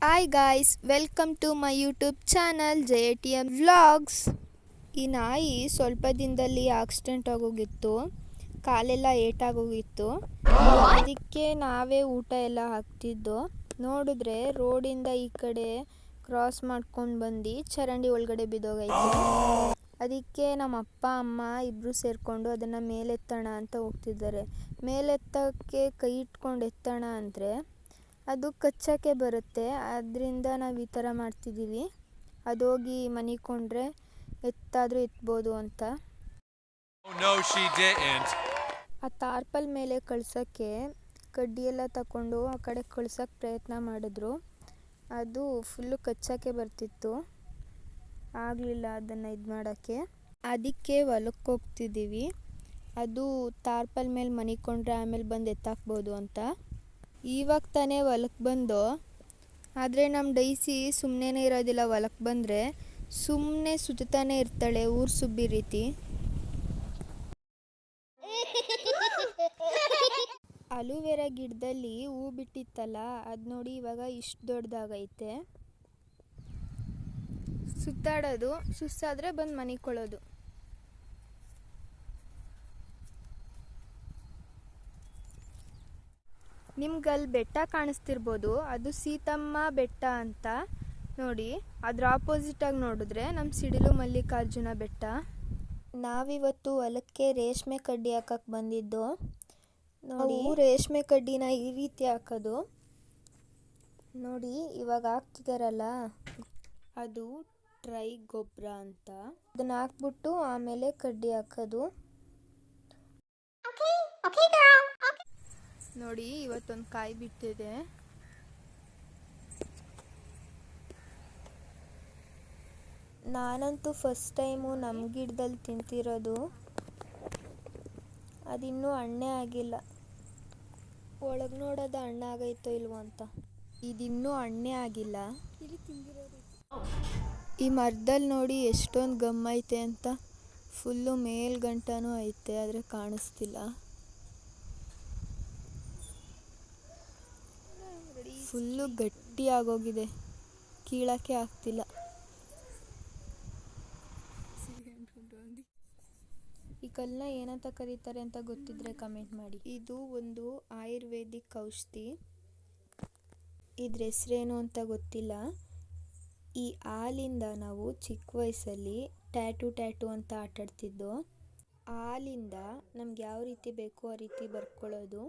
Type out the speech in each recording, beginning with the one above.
Hi guys, welcome to my YouTube channel JATM vlogs. ಈ ನಾಯಿ ಸ್ವಲ್ಪ ದಿನದಲ್ಲಿ ಆಕ್ಸಿಡೆಂಟ್ ಆಗೋಗಿತ್ತು, ಕಾಲೆಲ್ಲ ಏಟಾಗೋಗಿತ್ತು. ಅದಕ್ಕೆ ನಾವೇ ಊಟ ಎಲ್ಲ ಹಾಕ್ತಿದ್ದೋ. ನೋಡಿದ್ರೆ ರೋಡಿಂದ ಈ ಕಡೆ ಕ್ರಾಸ್ ಮಾಡ್ಕೊಂಡು ಬಂದು ಚರಂಡಿ ಒಳಗಡೆ ಬಿದ್ದೋಗೈತೆ. ಅದಕ್ಕೆ ನಮ್ಮ ಅಪ್ಪ ಅಮ್ಮ ಇಬ್ಬರು ಸೇರಿಕೊಂಡು ಅದನ್ನು ಮೇಲೆತ್ತೋಣ ಅಂತ ಹೋಗ್ತಿದ್ದಾರೆ. ಮೇಲೆತ್ತೋಕ್ಕೆ ಕೈ ಇಟ್ಕೊಂಡು ಎತ್ತೋಣ ಅಂದರೆ ಅದು ಕಚ್ಚೋಕ್ಕೆ ಬರುತ್ತೆ. ಅದರಿಂದ ನಾವು ಈ ಥರ ಮಾಡ್ತಿದ್ದೀವಿ. ಅದೋಗಿ ಮನಿಕೊಂಡ್ರೆ ಎತ್ತಾದರೂ ಎತ್ಬೋದು ಅಂತ. ಆ ತಾರ್ಪಲ್ ಮೇಲೆ ಕಳ್ಸೋಕ್ಕೆ ಕಡ್ಡಿಯೆಲ್ಲ ತಗೊಂಡು ಆ ಕಡೆ ಕಳ್ಸೋಕ್ಕೆ ಪ್ರಯತ್ನ ಮಾಡಿದ್ರು. ಅದು ಫುಲ್ಲು ಕಚ್ಚೋಕ್ಕೆ ಬರ್ತಿತ್ತು, ಆಗಲಿಲ್ಲ ಅದನ್ನು ಇದು ಮಾಡೋಕ್ಕೆ. ಅದಕ್ಕೆ ಹೊಲಕ್ಕೆ ಹೋಗ್ತಿದ್ದೀವಿ. ಅದು ತಾರ್ಪಲ್ ಮೇಲೆ ಮನಿಕೊಂಡ್ರೆ ಆಮೇಲೆ ಬಂದು ಎತ್ತಾಕ್ಬೋದು ಅಂತ. ಇವಾಗ ತಾನೇ ಹೊಲಕ್ಕೆ ಬಂದು, ಆದರೆ ನಮ್ಮ ಡೈಸಿ ಸುಮ್ಮನೆ ಇರೋದಿಲ್ಲ. ಹೊಲಕ್ಕೆ ಬಂದರೆ ಸುಮ್ಮನೆ ಸುತ್ತಾನೆ ಇರ್ತಾಳೆ, ಊರು ಸುಬ್ಬಿ ರೀತಿ. ಅಲುವೆರಾ ಗಿಡದಲ್ಲಿ ಹೂ ಬಿಟ್ಟಿತ್ತಲ್ಲ, ಅದು ನೋಡಿ ಇವಾಗ ಇಷ್ಟು ದೊಡ್ಡದಾಗೈತೆ. ಸುತ್ತಾಡೋದು, ಸುಸ್ತಾದರೆ ಬಂದು ಮನಿಕೊಳ್ಳೋದು. ನಿಮ್ಗಲ್ಲಿ ಬೆಟ್ಟ ಕಾಣಿಸ್ತಿರ್ಬೋದು, ಅದು ಸೀತಮ್ಮ ಬೆಟ್ಟ ಅಂತ ನೋಡಿ. ಅದ್ರ ಆಪೋಸಿಟಾಗಿ ನೋಡಿದ್ರೆ ನಮ್ಮ ಸಿಡಿಲು ಮಲ್ಲಿಕಾರ್ಜುನ ಬೆಟ್ಟ. ನಾವಿವತ್ತು ಹೊಲಕ್ಕೆ ರೇಷ್ಮೆ ಕಡ್ಡಿ ಹಾಕಕ್ಕೆ ಬಂದಿದ್ದು. ನೋಡಿ, ರೇಷ್ಮೆ ಕಡ್ಡಿನ ಈ ರೀತಿ ಹಾಕೋದು ನೋಡಿ. ಇವಾಗ ಹಾಕ್ತಿದಾರಲ್ಲ, ಅದು ಟ್ರೈ ಗೊಬ್ಬರ ಅಂತ. ಅದನ್ನ ಹಾಕ್ಬಿಟ್ಟು ಆಮೇಲೆ ಕಡ್ಡಿ ಹಾಕೋದು ನೋಡಿ. ಇವತ್ತೊಂದು ಕಾಯಿ ಬಿಟ್ಟಿದೆ. ನಾನಂತೂ ಫಸ್ಟ್ ಟೈಮು ನಮ್ಮ ಗಿಡದಲ್ಲಿ ತಿಂತಿರೋದು. ಅದಿನ್ನೂ ಹಣ್ಣೇ ಆಗಿಲ್ಲ. ಒಳಗೆ ನೋಡೋದು ಹಣ್ಣಾಗೈತೋ ಇಲ್ವೋ ಅಂತ. ಇದಿನ್ನೂ ಹಣ್ಣೇ ಆಗಿಲ್ಲ. ಈ ಮರದಲ್ಲಿ ನೋಡಿ ಎಷ್ಟೊಂದು ಗಮ್ಮೈತೆ ಅಂತ. ಫುಲ್ಲು ಮೇಲ್ಗಂಟನೂ ಐತೆ, ಆದರೆ ಕಾಣಿಸ್ತಿಲ್ಲ. ಫುಲ್ಲು ಗಟ್ಟಿ ಆಗೋಗಿದೆ, ಕೀಳಕ್ಕೆ ಆಗ್ತಿಲ್ಲ. ಈ ಕಲ್ಲನ್ನ ಏನಂತ ಕರೀತಾರೆ ಅಂತ ಗೊತ್ತಿದ್ರೆ ಕಮೆಂಟ್ ಮಾಡಿ. ಇದು ಒಂದು ಆಯುರ್ವೇದಿಕ್ ಔಷಧಿ. ಇದ್ರ ಹೆಸ್ರೇನು ಅಂತ ಗೊತ್ತಿಲ್ಲ. ಈ ಹಾಲಿಂದ ನಾವು ಚಿಕ್ಕ ವಯಸ್ಸಲ್ಲಿ ಟ್ಯಾಟು ಅಂತ ಆಟಾಡ್ತಿದ್ದೋ. ಹಾಲಿಂದ ನಮ್ಗೆ ಯಾವ ರೀತಿ ಬೇಕೋ ಆ ರೀತಿ ಬರ್ಕೊಳ್ಳೋದು.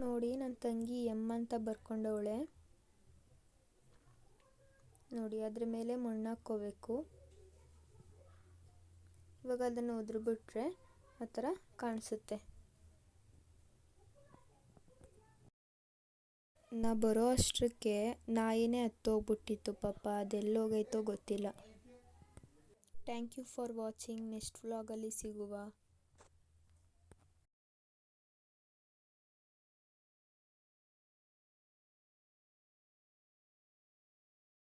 ನೋಡಿ, ನನ್ನ ತಂಗಿ ಅಂತ ಬರ್ಕೊಂಡವಳೆ ನೋಡಿ. ಅದ್ರ ಮೇಲೆ ಮಣ್ಣು ಹಾಕ್ಕೋಬೇಕು. ಇವಾಗ ಅದನ್ನು ಉದ್ರಬಿಟ್ರೆ ಆ ಥರ ಕಾಣಿಸುತ್ತೆ. ನಾ ಬರೋ ಅಷ್ಟಕ್ಕೆ ನಾಯಿನೇ ಹತ್ತೋಗ್ಬಿಟ್ಟಿತ್ತು ಪಾಪ. ಅದೆಲ್ಲೋಗೈತೋ ಗೊತ್ತಿಲ್ಲ. Thank you for watching. Next ವ್ಲಾಗಲ್ಲಿ ಸಿಗುವ.